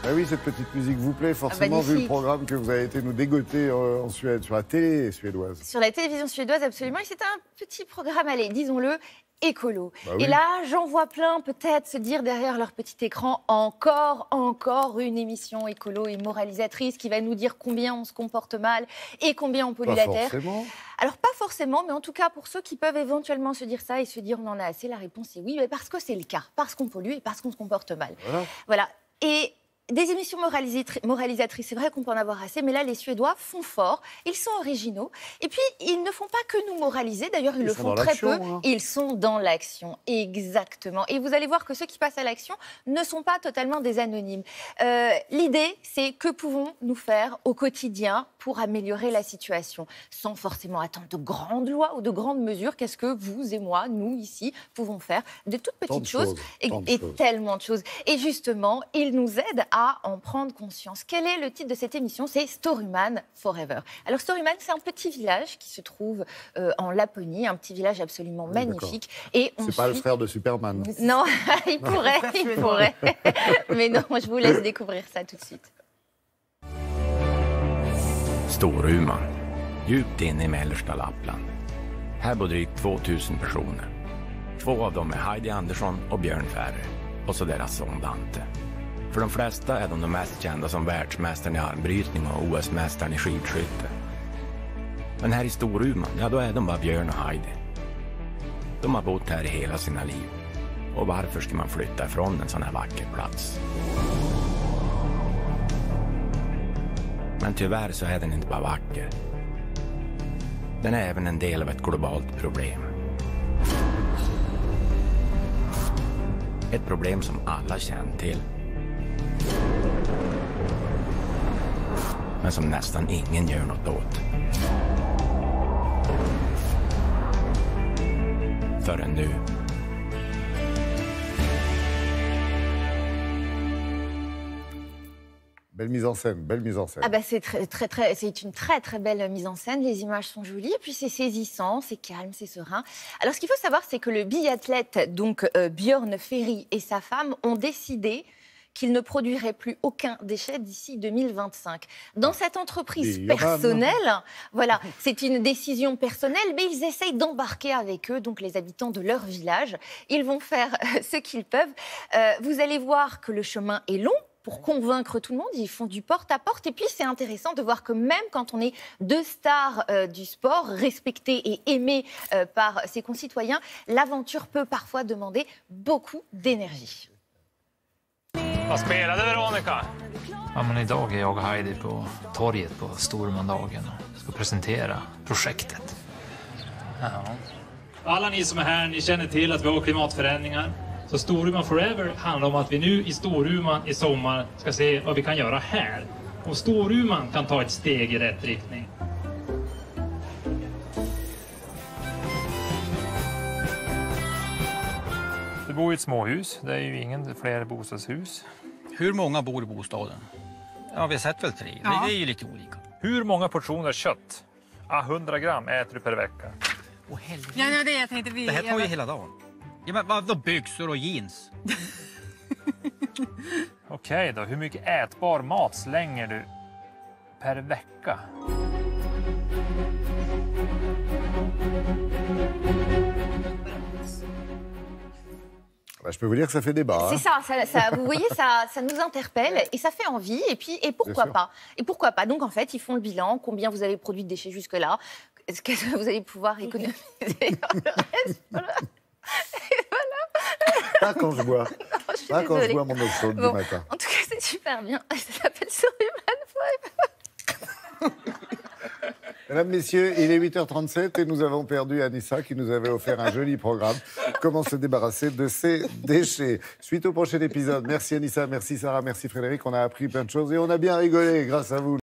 Ah oui, cette petite musique vous plaît forcément, vu le programme que vous avez été nous dégoter en Suède, sur la télé suédoise. Sur la télévision suédoise, absolument. Et c'est un petit programme, allez, disons-le, écolo. Bah oui. Et là, j'en vois plein peut-être se dire derrière leur petit écran, encore une émission écolo et moralisatrice qui va nous dire combien on se comporte mal et combien on pollue la Terre. Forcément. Alors pas forcément, mais en tout cas pour ceux qui peuvent éventuellement se dire ça et se dire on en a assez, la réponse est oui, mais parce que c'est le cas, parce qu'on pollue et parce qu'on se comporte mal. Voilà. Et des émissions moralisatrices, c'est vrai qu'on peut en avoir assez, mais là, les Suédois font fort, ils sont originaux, et puis ils ne font pas que nous moraliser, d'ailleurs, ils le font très peu, ils sont dans l'action, exactement. Et vous allez voir que ceux qui passent à l'action ne sont pas totalement des anonymes. L'idée, c'est que pouvons-nous faire au quotidien pour améliorer la situation, sans forcément attendre de grandes lois ou de grandes mesures. Qu'est-ce que vous et moi, nous, ici, pouvons faire? De toutes petites choses et tellement de choses. Et justement, ils nous aident à en prendre conscience. Quel est le titre de cette émission? C'est Storuman Forever. Alors Storuman, c'est un petit village qui se trouve en Laponie, un petit village absolument magnifique. Et c'est pas le frère de Superman. Non, il pourrait. Mais non, je vous laisse découvrir ça tout de suite. Storuman, djupt inne i mellersta Lappland. Här bor drygt 2000 personer. 2 av dem är Heidi Andersson och Björn Ferry, och så deras son Dante. För de flesta är de mest kända som världsmästaren i armbrytning och OS-mästaren i skidskytte. Men här i Storuman, ja då är de bara Björn och Heidi. De har bott här i hela sina liv. Och varför ska man flytta ifrån en sån här vacker plats? Men tyvärr så är den inte bara vacker. Den är även en del av ett globalt problem. Ett problem som alla känner till. Men som nästan ingen gör något åt. Förrän nu. Belle mise en scène, belle mise en scène. Ah bah c'est une très belle mise en scène. Les images sont jolies, et puis c'est saisissant, c'est calme, c'est serein. Alors ce qu'il faut savoir, c'est que le biathlète, donc Björn Ferry et sa femme, ont décidé qu'ils ne produiraient plus aucun déchet d'ici 2025. Dans cette entreprise personnelle, voilà, c'est une décision personnelle, mais ils essayent d'embarquer avec eux, donc les habitants de leur village. Ils vont faire ce qu'ils peuvent. Vous allez voir que le chemin est long. Pour convaincre tout le monde, ils font du porte-à-porte. Et puis, c'est intéressant de voir que même quand on est 2 stars du sport, respectées et aimées par ses concitoyens, l'aventure peut parfois demander beaucoup d'énergie. Vad spelade Veronica? Ja, men idag är jag och Heidi på torget på Storumandagen och ska presentera projektet. Ja. Alla ni som är här, ni känner till att vi har klimatförändringar. Så Storuman Forever handlar om att vi nu i Storuman i sommar ska se vad vi kan göra här. Och Storuman kan ta ett steg i rätt riktning. Du bor i ett småhus, det är ju ingen fler bostadshus. Hur många bor i bostaden? Ja, vi har sett väl 3. Ja. Det är ju lite olika. Hur många portioner kött? 100 gram äter du per vecka. Ja, det jag tänkte vi... Det här tar ju hela dagen. Ja, men vad då, byxor och jeans? Okej då, hur mycket ätbar mat slänger du per vecka? Je peux vous dire que ça fait débat. C'est ça, vous voyez, ça nous interpelle et ça fait envie. Et pourquoi pas? Et pourquoi pas? Donc en fait, ils font le bilan, combien vous avez produit de déchets jusque-là, est-ce que vous allez pouvoir économiser dans le reste, voilà. Et voilà. Pas quand je bois. Pas quand je bois mon eau chaude du matin. En tout cas, c'est super bien. Ça s'appelle Storuman Forever. Mesdames, Messieurs, il est 8h37 et nous avons perdu Anissa qui nous avait offert un joli programme. Comment se débarrasser de ces déchets. Suite au prochain épisode. Merci Anissa, merci Sarah, merci Frédéric. On a appris plein de choses et on a bien rigolé grâce à vous.